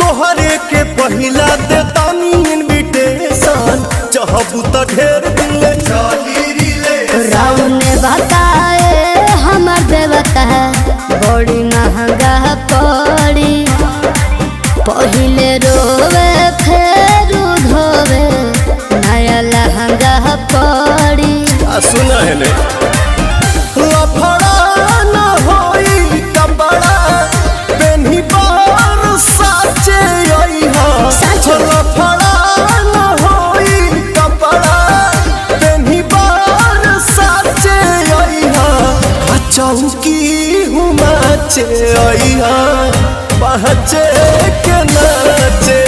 तोहरे के पहिला देतानी इनविटेशन चाहबू त ढेर दिन ले चली रिले राम ने बताए हमर देवता बड़ी महंगा पड़ी पहिले रोवे फेर धोवे नया लहंगा पड़ी। सुना है ने लफड़ा न होई कपड़ा पेन्ही बार साचे आई हा लफड़ा न होई कपड़ा पेन्ही बार साचे आई हा चौकी हुमाचे आई हा पहचे के नाचे